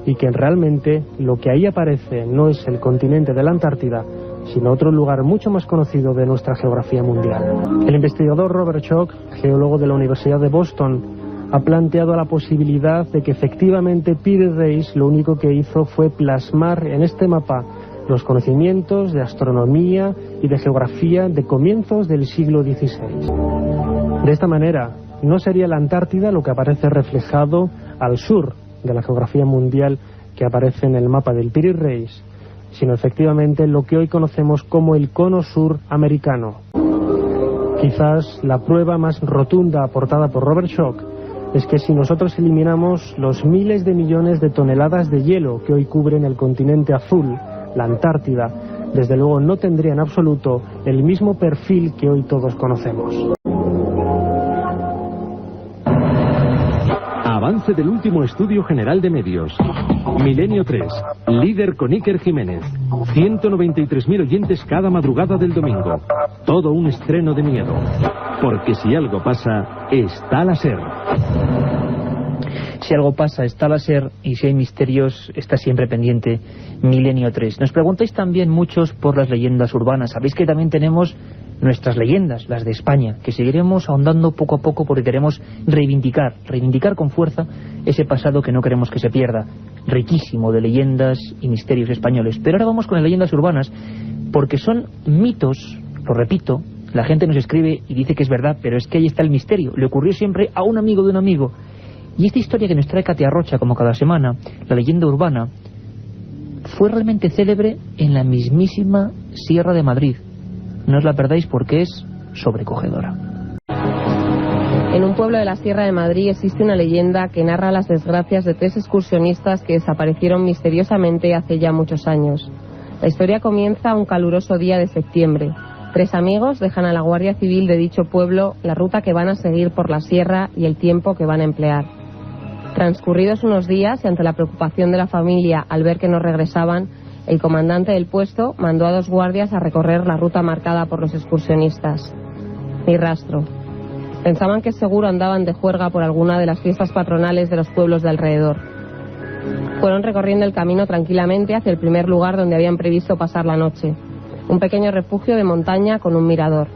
y que realmente lo que ahí aparece no es el continente de la Antártida, sino otro lugar mucho más conocido de nuestra geografía mundial. El investigador Robert Schoch, geólogo de la Universidad de Boston, ha planteado la posibilidad de que efectivamente Piri Reis lo único que hizo fue plasmar en este mapa los conocimientos de astronomía y de geografía de comienzos del siglo XVI. De esta manera, no sería la Antártida lo que aparece reflejado al sur de la geografía mundial que aparece en el mapa del Piri Reis, sino efectivamente lo que hoy conocemos como el cono sur americano. Quizás la prueba más rotunda aportada por Robert Schoch es que si nosotros eliminamos los miles de millones de toneladas de hielo que hoy cubren el continente azul, la Antártida, desde luego no tendría en absoluto el mismo perfil que hoy todos conocemos. Avance del último estudio general de medios. Milenio 3, líder con Iker Jiménez. 193.000 oyentes cada madrugada del domingo. Todo un estreno de miedo. Porque si algo pasa, está la SER. Si algo pasa, está la SER, y si hay misterios, está siempre pendiente Milenio 3. Nos preguntáis también muchos por las leyendas urbanas. Sabéis que también tenemos nuestras leyendas, las de España, que seguiremos ahondando poco a poco porque queremos reivindicar con fuerza ese pasado que no queremos que se pierda, riquísimo de leyendas y misterios españoles. Pero ahora vamos con las leyendas urbanas, porque son mitos, lo repito, la gente nos escribe y dice que es verdad, pero es que ahí está el misterio, le ocurrió siempre a un amigo de un amigo. Y esta historia que nos trae Katia Rocha como cada semana, la leyenda urbana, fue realmente célebre en la mismísima Sierra de Madrid. No os la perdáis porque es sobrecogedora. En un pueblo de la Sierra de Madrid existe una leyenda que narra las desgracias de 3 excursionistas que desaparecieron misteriosamente hace ya muchos años. La historia comienza un caluroso día de septiembre. 3 amigos dejan a la Guardia Civil de dicho pueblo la ruta que van a seguir por la sierra y el tiempo que van a emplear. Transcurridos unos días y ante la preocupación de la familia al ver que no regresaban, el comandante del puesto mandó a 2 guardias a recorrer la ruta marcada por los excursionistas. Ni rastro. Pensaban que seguro andaban de juerga por alguna de las fiestas patronales de los pueblos de alrededor. Fueron recorriendo el camino tranquilamente hacia el primer lugar donde habían previsto pasar la noche. Un pequeño refugio de montaña con un mirador.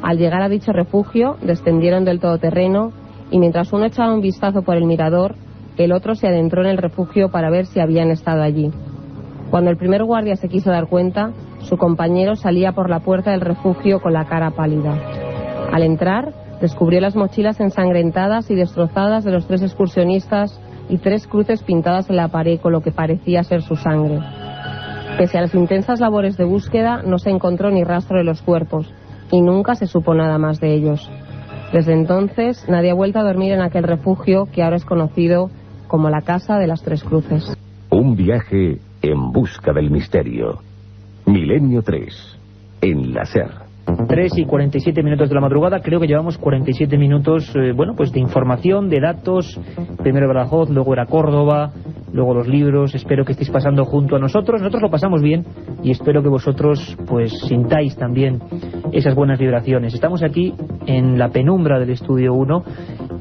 Al llegar a dicho refugio, descendieron del todoterreno y mientras uno echaba un vistazo por el mirador, el otro se adentró en el refugio para ver si habían estado allí. Cuando el primer guardia se quiso dar cuenta, su compañero salía por la puerta del refugio con la cara pálida. Al entrar, descubrió las mochilas ensangrentadas y destrozadas de los 3 excursionistas y 3 cruces pintadas en la pared con lo que parecía ser su sangre. Pese a las intensas labores de búsqueda, no se encontró ni rastro de los cuerpos y nunca se supo nada más de ellos. Desde entonces, nadie ha vuelto a dormir en aquel refugio que ahora es conocido como la Casa de las 3 Cruces. Un viaje en busca del misterio. Milenio 3, en la SER. 3 y 47 minutos de la madrugada, creo que llevamos 47 minutos, pues de información, de datos. Primero Badajoz, luego era Córdoba, luego los libros. Espero que estéis pasando junto a nosotros. Nosotros lo pasamos bien y espero que vosotros pues sintáis también esas buenas vibraciones. Estamos aquí en la penumbra del estudio 1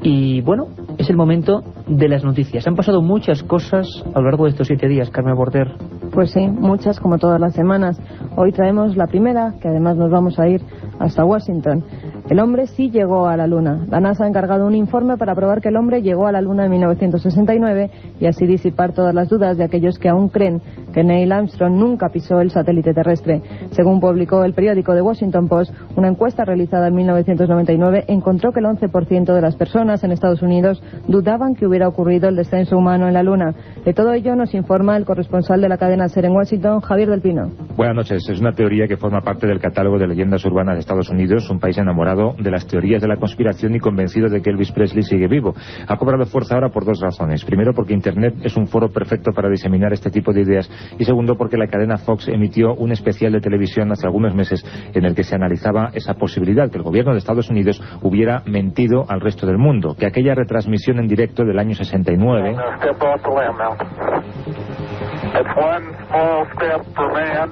y bueno, es el momento de las noticias. Han pasado muchas cosas a lo largo de estos 7 días, Carmen Porter. Pues sí, muchas, como todas las semanas. Hoy traemos la primera, que además nos vamos a ir hasta Washington. El hombre sí llegó a la Luna. La NASA ha encargado un informe para probar que el hombre llegó a la Luna en 1969 y así disipar todas las dudas de aquellos que aún creen que Neil Armstrong nunca pisó el satélite terrestre. Según publicó el periódico The Washington Post, una encuesta realizada en 1999 encontró que el 11% de las personas en Estados Unidos dudaban que hubiera ocurrido el descenso humano en la Luna. De todo ello nos informa el corresponsal de la cadena SER en Washington, Javier del Pino. Buenas noches. Es una teoría que forma parte del catálogo de leyendas urbanas de Estados Unidos, un país enamorado de las teorías de la conspiración y convencido de que Elvis Presley sigue vivo. Ha cobrado fuerza ahora por 2 razones. Primero, porque Internet es un foro perfecto para diseminar este tipo de ideas, y segundo, porque la cadena Fox emitió un especial de televisión hace algunos meses en el que se analizaba esa posibilidad, que el gobierno de Estados Unidos hubiera mentido al resto del mundo, que aquella retransmisión en directo del año 69...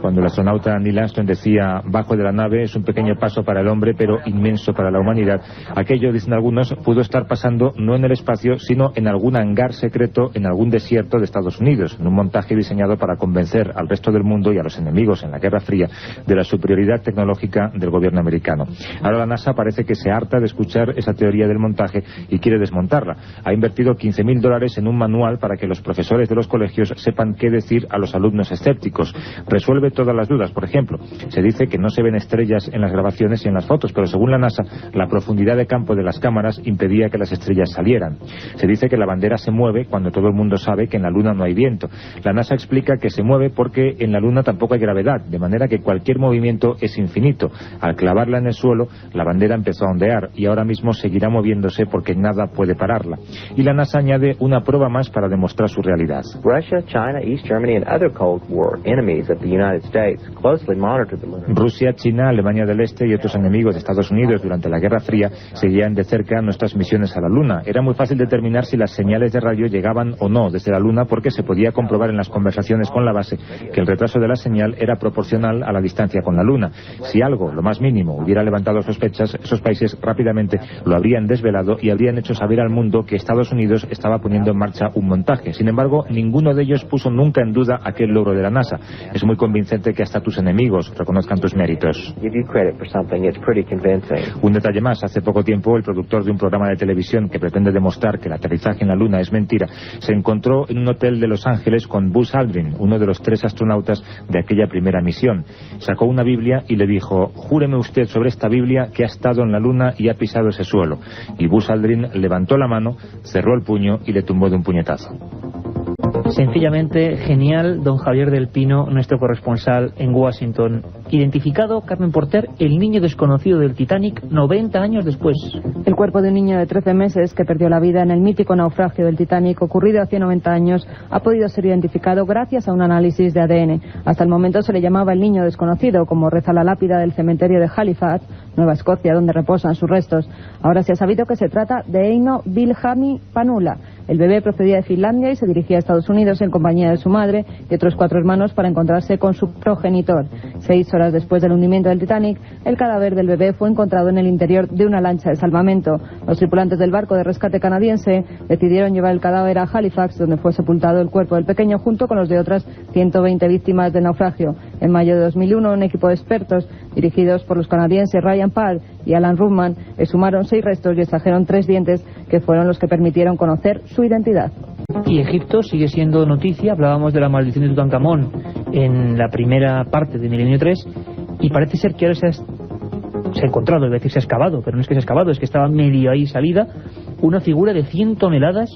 Cuando el astronauta Neil Armstrong decía bajo de la nave es un pequeño paso para el hombre pero inmenso para la humanidad, aquello, dicen algunos, pudo estar pasando no en el espacio sino en algún hangar secreto en algún desierto de Estados Unidos, en un montaje diseñado para convencer al resto del mundo y a los enemigos en la Guerra Fría de la superioridad tecnológica del gobierno americano. Ahora la NASA parece que se harta de escuchar esa teoría del montaje y quiere desmontarla. Ha invertido $15.000 en un manual para que los profesores de los colegios sepan qué decir a los alumnos escépticos. Resuelve todas las dudas. Por ejemplo, se dice que no se ven estrellas en las grabaciones y en las fotos, pero según la NASA, la profundidad de campo de las cámaras impedía que las estrellas salieran. Se dice que la bandera se mueve cuando todo el mundo sabe que en la Luna no hay viento. La NASA explica que se mueve porque en la Luna tampoco hay gravedad, de manera que cualquier movimiento es infinito. Al clavarla en el suelo, la bandera empezó a ondear y ahora mismo seguirá moviéndose porque nada puede pararla. Y la NASA añade una prueba más para demostrar su realidad. Rusia, China, Alemania del Este y otros enemigos de Estados Unidos durante la Guerra Fría seguían de cerca nuestras misiones a la Luna. Era muy fácil determinar si las señales de radio llegaban o no desde la Luna porque se podía comprobar en las conversaciones con la base que el retraso de la señal era proporcional a la distancia con la Luna. Si algo, lo más mínimo, hubiera levantado sospechas, esos países rápidamente lo habrían desvelado y habrían hecho saber al mundo que Estados Unidos estaba poniendo en marcha un montaje. Sin embargo, ninguno de ellos puso nunca en duda aquel logro de la NASA. Es muy convincente que hasta tus enemigos reconozcan tus méritos. Un detalle más, hace poco tiempo el productor de un programa de televisión que pretende demostrar que el aterrizaje en la Luna es mentira, se encontró en un hotel de Los Ángeles con Buzz Aldrin, uno de los 3 astronautas de aquella primera misión. Sacó una Biblia y le dijo: júreme usted sobre esta Biblia que ha estado en la Luna y ha pisado ese suelo. Y Buzz Aldrin levantó la mano, cerró el puño y le tumbó de un puñetazo. Sencillamente genial, don Javier del Pino, nuestro corresponsal en Washington. Identificado, Carmen Porter, el niño desconocido del Titanic 90 años después. El cuerpo de un niño de 13 meses que perdió la vida en el mítico naufragio del Titanic ocurrido hace 90 años ha podido ser identificado gracias a un análisis de ADN. Hasta el momento se le llamaba el niño desconocido, como reza la lápida del cementerio de Halifax, Nueva Escocia, donde reposan sus restos. Ahora se ha sabido que se trata de Eino Vilhelmi Panula. El bebé procedía de Finlandia y se dirigía a Estados Unidos en compañía de su madre y otros 4 hermanos para encontrarse con su progenitor. 6 horas después del hundimiento del Titanic, el cadáver del bebé fue encontrado en el interior de una lancha de salvamento. Los tripulantes del barco de rescate canadiense decidieron llevar el cadáver a Halifax, donde fue sepultado el cuerpo del pequeño junto con los de otras 120 víctimas del naufragio. En mayo de 2001, un equipo de expertos dirigidos por los canadienses Ryan Parr y Alan Ruckman exhumaron 6 restos y extrajeron 3 dientes que fueron los que permitieron conocer su identidad. Y Egipto sigue siendo noticia. Hablábamos de la maldición de Tutankamón en la primera parte de Milenio 3 y parece ser que ahora se ha encontrado, es decir, se ha excavado, pero no es que se ha excavado, es que estaba medio ahí salida, una figura de 100 toneladas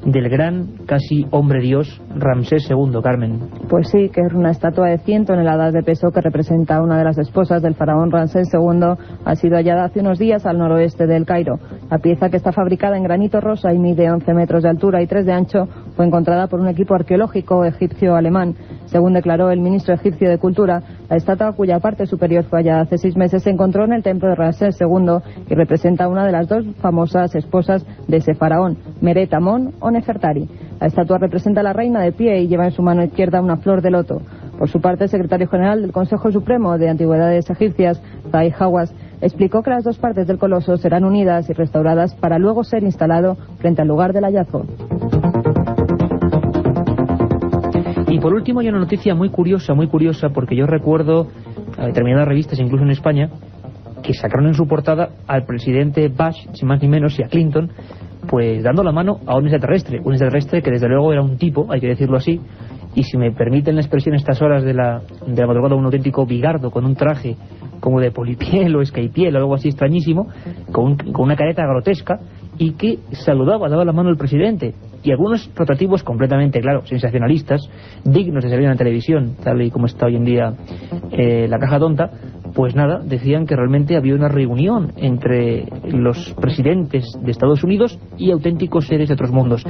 del gran, casi hombre dios, Ramsés II, Carmen. Pues sí, que es una estatua de 100 toneladas de peso que representa a una de las esposas del faraón Ramsés II. Ha sido hallada hace unos días al noroeste del Cairo. La pieza, que está fabricada en granito rosa y mide 11 metros de altura y 3 de ancho, fue encontrada por un equipo arqueológico egipcio-alemán. Según declaró el ministro egipcio de Cultura, la estatua, cuya parte superior fue hallada hace 6 meses, se encontró en el templo de Ramsés II y representa a una de las 2 famosas esposas de ese faraón, Meret Amon o Nefertari. La estatua representa a la reina de pie y lleva en su mano izquierda una flor de loto. Por su parte, el secretario general del Consejo Supremo de Antigüedades Egipcias, Zahi Hawass, explicó que las 2 partes del coloso serán unidas y restauradas para luego ser instalado frente al lugar del hallazgo. Y por último hay una noticia muy curiosa, porque yo recuerdo a determinadas revistas, incluso en España, que sacaron en su portada al presidente Bush, sin más ni menos, y a Clinton, pues dando la mano a un extraterrestre que desde luego era un tipo, hay que decirlo así, y si me permiten la expresión, estas horas de la madrugada, un auténtico bigardo con un traje como de polipiel o escaipiel o algo así extrañísimo, con una careta grotesca, y que daba la mano al presidente. Y algunos rotativos completamente, claro, sensacionalistas, dignos de salir en la televisión, tal y como está hoy en día la caja tonta, pues nada, decían que realmente había una reunión entre los presidentes de Estados Unidos y auténticos seres de otros mundos.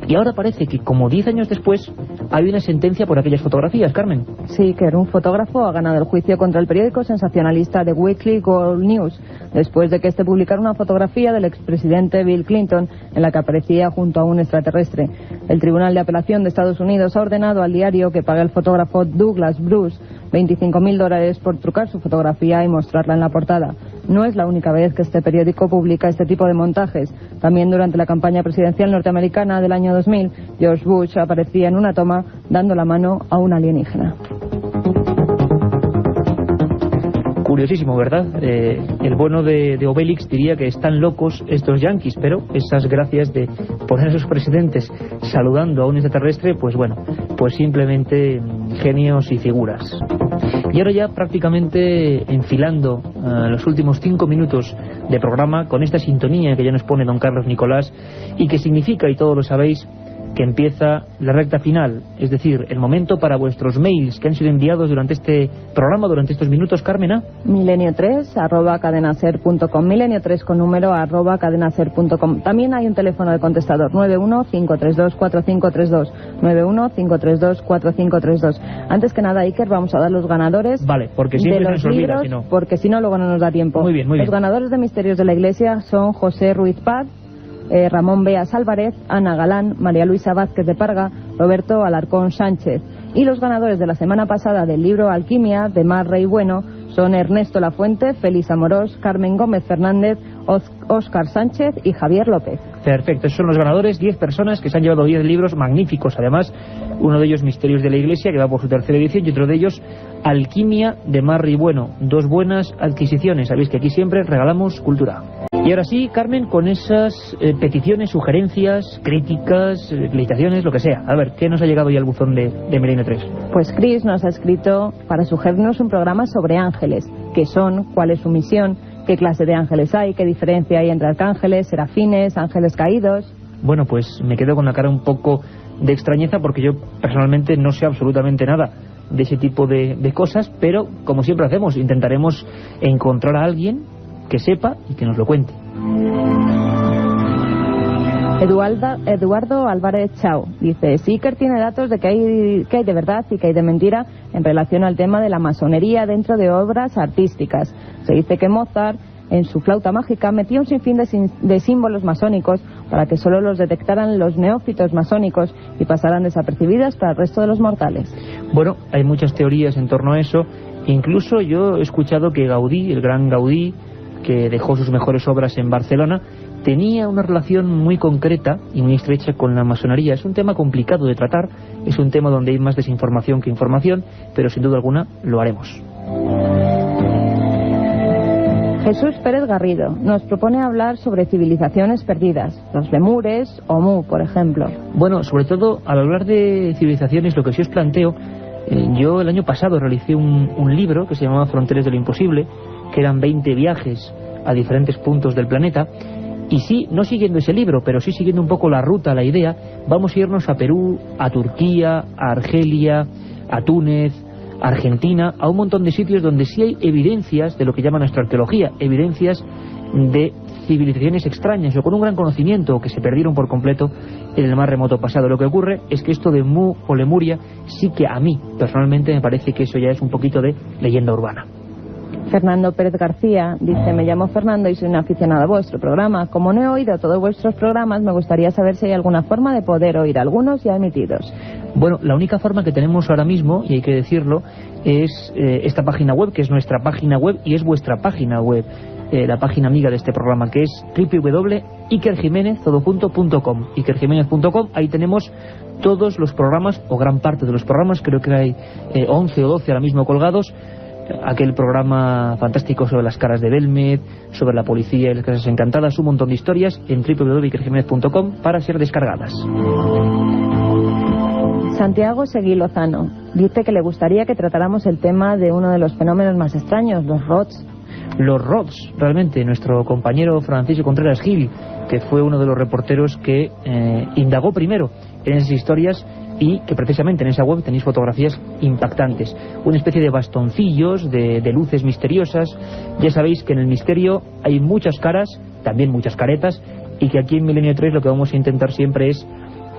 Y ahora parece que como 10 años después hay una sentencia por aquellas fotografías, Carmen. Sí, que era un fotógrafo ha ganado el juicio contra el periódico sensacionalista The Weekly World News, después de que este publicara una fotografía del expresidente Bill Clinton en la que aparecía junto a un extraterrestre. El Tribunal de Apelación de Estados Unidos ha ordenado al diario que pague al fotógrafo Douglas Bruce $25.000 por trucar su fotografía y mostrarla en la portada. No es la única vez que este periódico publica este tipo de montajes. También durante la campaña presidencial norteamericana del año 2000, George Bush aparecía en una toma dando la mano a un alienígena. Curiosísimo, ¿verdad? El bueno de Obélix diría que están locos estos yanquis, pero esas gracias de poner a sus presidentes saludando a un extraterrestre, pues bueno, pues simplemente genios y figuras. Y ahora ya prácticamente enfilando los últimos 5 minutos de programa con esta sintonía que ya nos pone don Carlos Nicolás y que significa, y todos lo sabéis, que empieza la recta final, es decir, el momento para vuestros mails que han sido enviados durante este programa, durante estos minutos, Carmena. milenio3@cadenaser.com, milenio3 con número @cadenaser.com. También hay un teléfono de contestador, 915324532, 915324532. Antes que nada, Iker, vamos a dar los ganadores. Vale, porque siempre de los se nos olvida, libros, porque si no luego no nos da tiempo. Muy bien, muy bien. Los ganadores de Misterios de la Iglesia son José Ruiz Paz, Ramón Beas Álvarez, Ana Galán, María Luisa Vázquez de Parga, Roberto Alarcón Sánchez. Y los ganadores de la semana pasada del libro Alquimia, de Mar Rey Bueno, son Ernesto Lafuente, Félix Amorós, Carmen Gómez Fernández, Óscar Sánchez y Javier López. Perfecto, esos son los ganadores, 10 personas que se han llevado 10 libros magníficos, además, uno de ellos Misterios de la Iglesia, que va por su tercera edición, y otro de ellos Alquimia, de Mar Rey Bueno. 2 buenas adquisiciones, sabéis que aquí siempre regalamos cultura. Y ahora sí, Carmen, con esas peticiones, sugerencias, críticas, felicitaciones, lo que sea. A ver, ¿qué nos ha llegado ya al buzón de Milenio 3? Pues Chris nos ha escrito para sugerirnos un programa sobre ángeles. ¿Qué son? ¿Cuál es su misión? ¿Qué clase de ángeles hay? ¿Qué diferencia hay entre arcángeles, serafines, ángeles caídos? Bueno, pues me quedo con la cara un poco de extrañeza porque yo personalmente no sé absolutamente nada de ese tipo de cosas, pero como siempre hacemos, intentaremos encontrar a alguien que sepa y que nos lo cuente. Eduardo Álvarez Chao dice: Iker tiene datos de que hay de verdad y que hay de mentira en relación al tema de la masonería dentro de obras artísticas. Se dice que Mozart en su flauta mágica metió un sinfín de símbolos masónicos para que solo los detectaran los neófitos masónicos y pasaran desapercibidas para el resto de los mortales. Bueno, hay muchas teorías en torno a eso. Incluso yo he escuchado que Gaudí, el gran Gaudí, que dejó sus mejores obras en Barcelona, tenía una relación muy concreta y muy estrecha con la masonería. Es un tema complicado de tratar, es un tema donde hay más desinformación que información, pero sin duda alguna lo haremos. Jesús Pérez Garrido nos propone hablar sobre civilizaciones perdidas, los lemures o Mu, por ejemplo. Bueno, sobre todo al hablar de civilizaciones, lo que sí os planteo, yo el año pasado realicé un libro que se llamaba Fronteras de lo Imposible, que eran 20 viajes a diferentes puntos del planeta, y sí, no siguiendo ese libro, pero sí siguiendo un poco la ruta, la idea, vamos a irnos a Perú, a Turquía, a Argelia, a Túnez, a Argentina, a un montón de sitios donde sí hay evidencias de lo que llama nuestra arqueología, evidencias de civilizaciones extrañas o con un gran conocimiento que se perdieron por completo en el más remoto pasado. Lo que ocurre es que esto de Mu o Lemuria sí que a mí personalmente me parece que eso ya es un poquito de leyenda urbana. Fernando Pérez García dice: me llamo Fernando y soy un aficionado a vuestro programa. Como no he oído todos vuestros programas, me gustaría saber si hay alguna forma de poder oír algunos ya emitidos. Bueno, la única forma que tenemos ahora mismo, y hay que decirlo, es esta página web, que es nuestra página web y es vuestra página web, la página amiga de este programa, que es www.ikerjimenez.com, ikerjimenez.com. Ahí tenemos todos los programas, o gran parte de los programas, creo que hay 11 o 12 ahora mismo colgados. Aquel programa fantástico sobre las caras de Belmed, sobre la policía y las casas encantadas, un montón de historias en www.ikerjimenez.com para ser descargadas. Santiago Seguí Lozano dice que le gustaría que tratáramos el tema de uno de los fenómenos más extraños, los ROTS. Los ROTS, realmente, nuestro compañero Francisco Contreras Gil, que fue uno de los reporteros que indagó primero en esas historias, y que precisamente en esa web tenéis fotografías impactantes, una especie de bastoncillos, de luces misteriosas. Ya sabéis que en el misterio hay muchas caras, también muchas caretas, y que aquí en Milenio 3 lo que vamos a intentar siempre es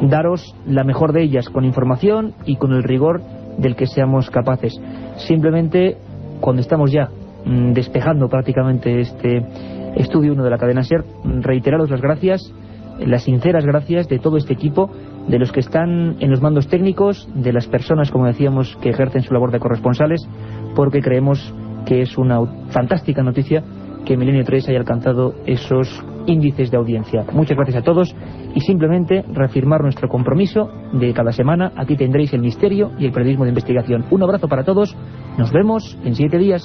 daros la mejor de ellas, con información y con el rigor del que seamos capaces. Simplemente, cuando estamos ya despejando prácticamente este estudio 1 de la cadena SER, reiteraros las gracias, las sinceras gracias de todo este equipo, de los que están en los mandos técnicos, de las personas, como decíamos, que ejercen su labor de corresponsales, porque creemos que es una fantástica noticia que Milenio 3 haya alcanzado esos índices de audiencia. Muchas gracias a todos, y simplemente reafirmar nuestro compromiso de cada semana. Aquí tendréis el misterio y el periodismo de investigación. Un abrazo para todos, nos vemos en 7 días.